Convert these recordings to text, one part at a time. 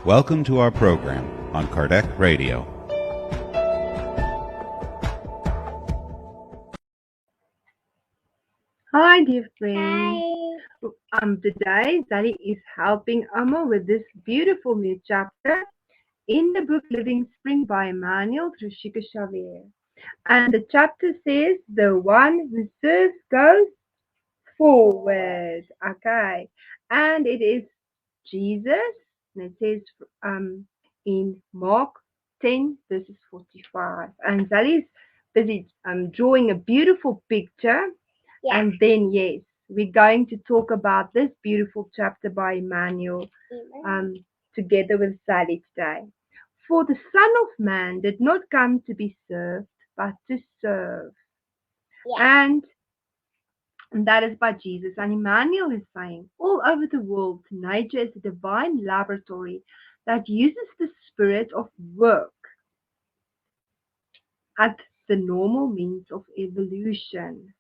Welcome to our program on Kardec Radio. Hi, dear friends. Hi. Today, Zellie is helping Amma with this beautiful new chapter in the book Living Spring by Emmanuel through Chico Xavier. And the chapter says, the one who serves goes forward. Okay. And it is Jesus. And it says in Mark 10, verses 45. And Zellie is busy drawing a beautiful picture. Yeah. And then, yes, we're going to talk about this beautiful chapter by Emmanuel together with Zellie today. For the Son of Man did not come to be served, but to serve. Yeah. And that is by Jesus. And Emmanuel is saying, all over the world, nature is a divine laboratory that uses the spirit of work as the normal means of evolution.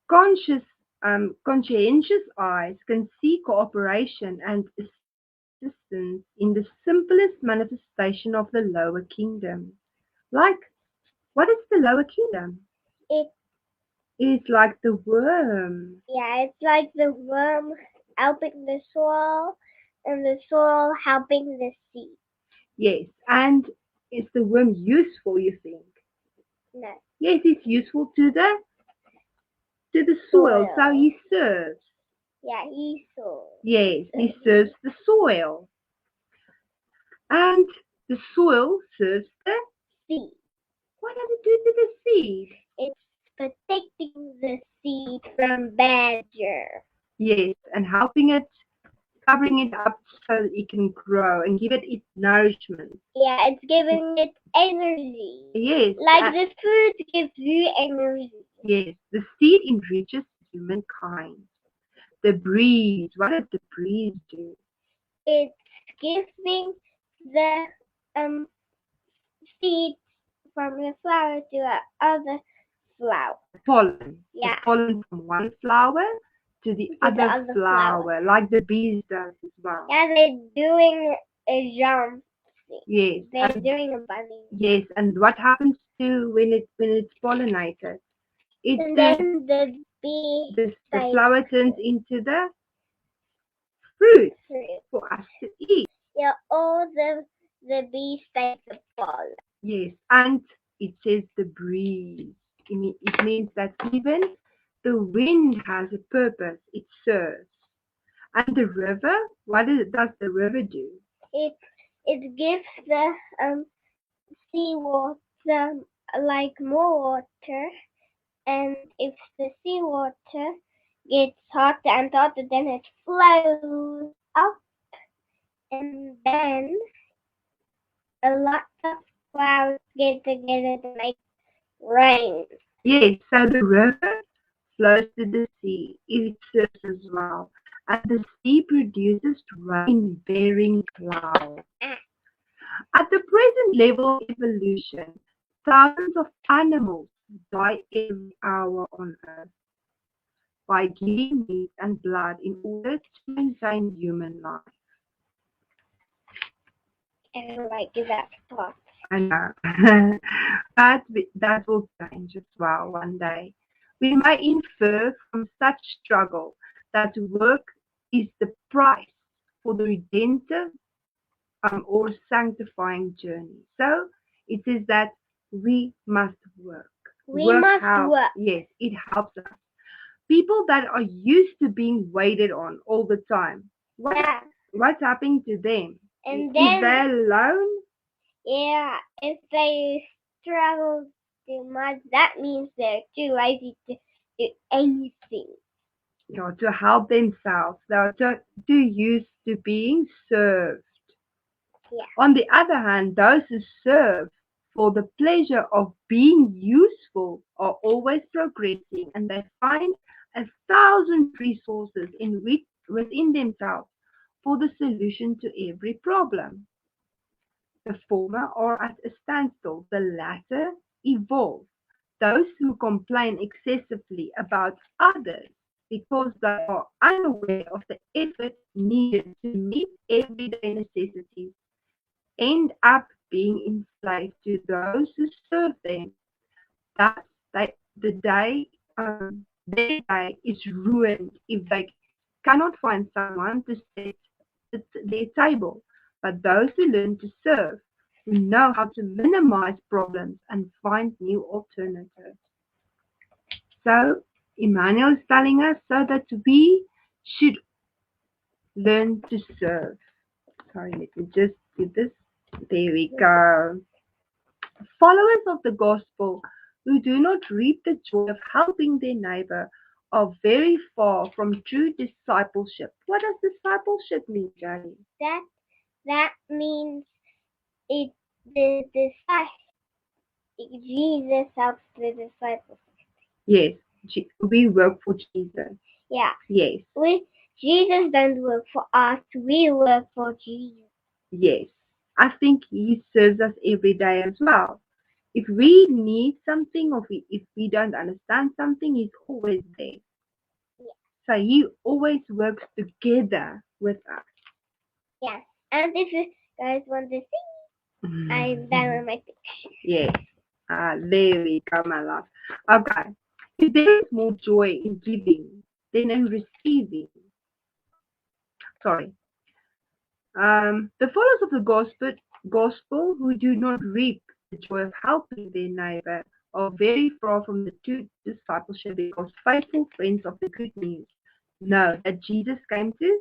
Conscientious eyes can see cooperation and assistance in the simplest manifestation of the lower kingdom. Like, what is the lower kingdom? It's like the worm. Yeah, it's like the worm helping the soil and the soil helping the seed. Yes, and is the worm useful, you think? No. Yes, it's useful to the soil, so he serves. Yeah, he serves. Yes, he serves the soil. And the soil serves the seed. What does it do to the seed? It's protecting the seed from badger. Yes, and helping it, covering it up so that it can grow and give it its nourishment. Yeah, it's giving it energy. Yes. Like the food gives you energy. Yes, the seed enriches humankind. The breeze, what does the breeze do? It's giving the seed from the flower to the other flower. Pollen. Yeah. The pollen from one flower to the other flower, like the bees does as well. Yeah, they're doing a jump. Yes. They're doing a bunny. Yes, and what happens to when it's pollinated? Then the bee. The flower turns into the fruit for us to eat. Yeah, all the bees take the pollen. Yes, and it says the breeze. It means that even the wind has a purpose. It serves. And the river, what does the river do? It gives the seawater like more water, and if the seawater gets hotter and hotter, then it flows up, and then a lot of clouds get together to make rain. Yes, so the river flows to the sea. It serves as well. And the sea produces rain-bearing clouds. At the present level of evolution, thousands of animals die every hour on Earth by giving meat and blood in order to maintain human life. Everybody give that thought. I know. But that will change as well one day. We may infer from such struggle that work is the price for the redemptive or sanctifying journey. So it says that we must work. We must work. Yes, it helps us. People that are used to being waited on all the time, what's happening to them? And If then, they're alone? Yeah, if they struggle too much, that means they're too lazy to do anything. To help themselves. They're too used to being served. Yeah. On the other hand, those who serve for the pleasure of being useful are always progressing, and they find 1,000 resources within themselves for the solution to every problem. The former are at a standstill, the latter evolve. Those who complain excessively about others because they are unaware of the effort needed to meet everyday necessities, end up being enslaved to those who serve them. Thus, the day, their day is ruined if they cannot find someone to set their table. But those who learn to serve, who know how to minimize problems and find new alternatives. So, Emmanuel is telling us so that we should learn to serve. Sorry, let me just do this. There we go. Followers of the gospel who do not reap the joy of helping their neighbor are very far from true discipleship. What does discipleship mean, Jody? That means it the Jesus helps the disciples. Yes, we work for Jesus. Yeah. Yes. Jesus don't work for us, we work for Jesus. Yes. I think he serves us every day as well. If we need something or if we don't understand something, he's always there. Yeah. So he always works together with us. Yes. And if you guys want to see, I'm done with my picture. Yes. There we go, my love. Okay. If there is more joy in giving than in receiving, sorry. The followers of the gospel who do not reap the joy of helping their neighbor are very far from the true discipleship because faithful friends of the good news know that Jesus came to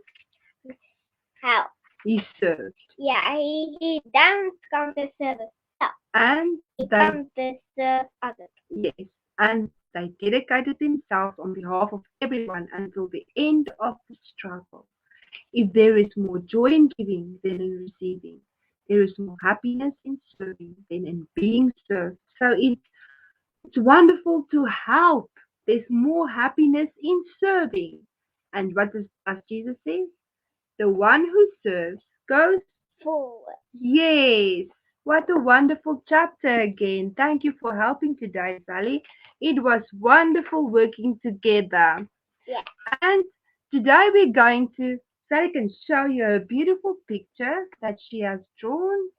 help. He served. Yeah, he doesn't come to serve himself. And he comes to serve others. Yes, and they dedicated themselves on behalf of everyone until the end of the struggle. If there is more joy in giving than in receiving, there is more happiness in serving than in being served. So it's wonderful to help. There's more happiness in serving. And what does Jesus say? The one who serves goes forward. Yes. What a wonderful chapter again. Thank you for helping today, Sally. It was wonderful working together. Yeah. And today we're going to, Sally can show you a beautiful picture that she has drawn.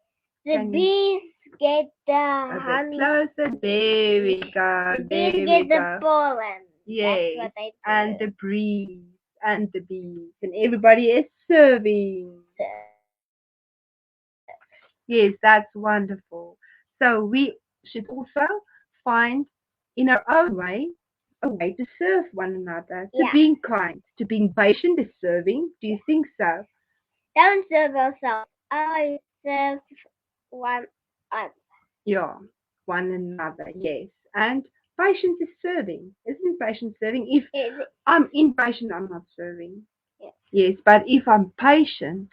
The bees get the honey. Closer. There we go. The bees get the pollen. Yes. That's what I do. And the breeze and the bees. And everybody is serving. Yes, that's wonderful. So we should also find in our own way a way to serve one another, to being kind, to being patient is serving. Do you think so? Don't serve yourself. I serve one another. Yeah, one another, yes. And patience is serving. Isn't patience serving? If I'm impatient, I'm not serving. Yes, but if I'm patient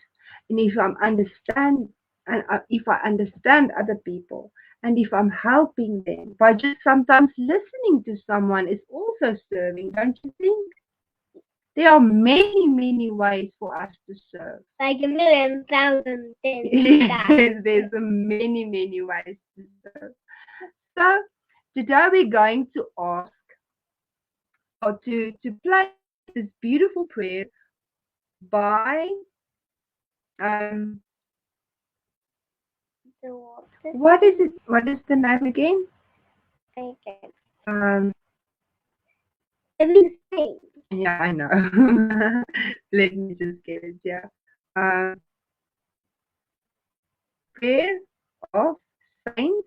and if if I understand other people and if I'm helping them by just sometimes listening to someone is also serving, don't you think? There are many, many ways for us to serve. Like a million, thousand things. Yes, there's many, many ways to serve. So today we're going to ask or to play this beautiful prayer by what is it? What is the name again? Okay. Living Saint. Yeah, I know. Let me just get it. Yeah. Prayer of Saint.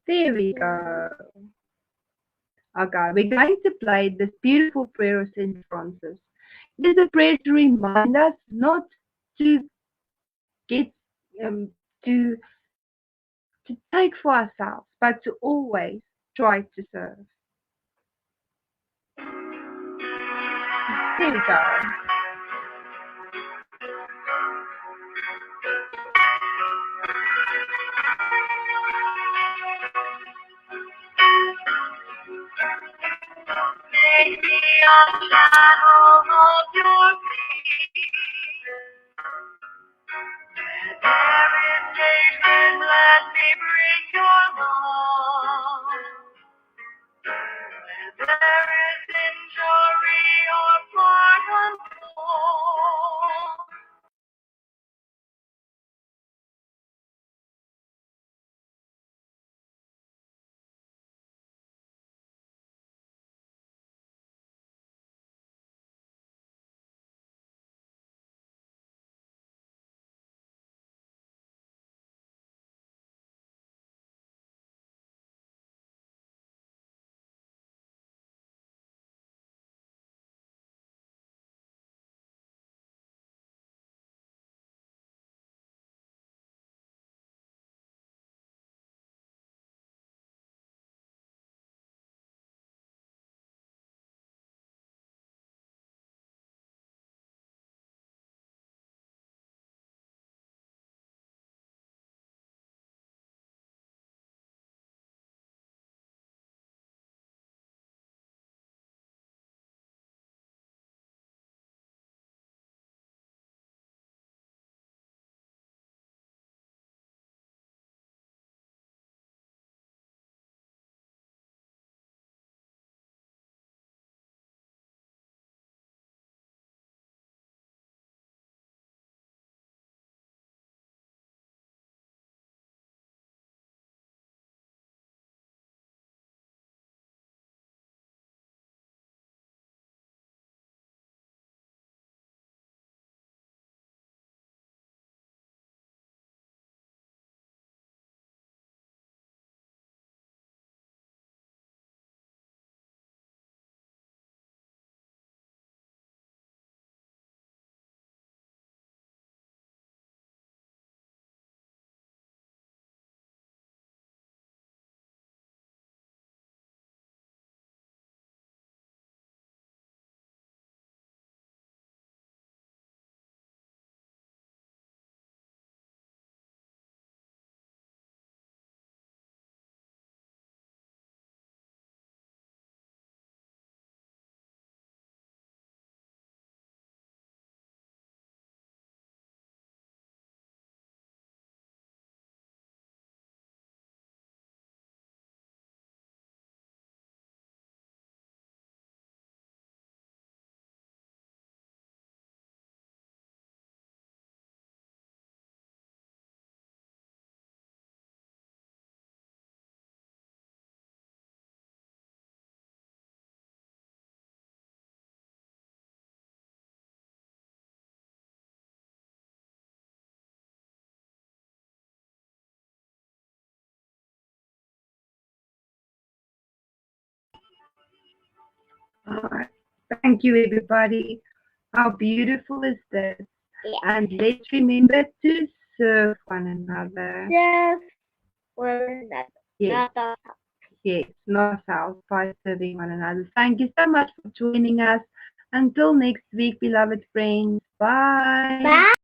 There we go. Okay, we're going to play this beautiful prayer of Saint Francis. It is a prayer to remind us not to get to take for ourselves, but to always try to serve. There we go. Make me a channel of your peace. Every engagement, let me bring your love. Alright. Thank you, everybody. How beautiful is this? Yeah. And let's remember to serve one another. Serve one another. Yes, Not ourselves. yes, not ourselves, by serving one another. Thank you so much for joining us. Until next week, beloved friends. Bye. Bye.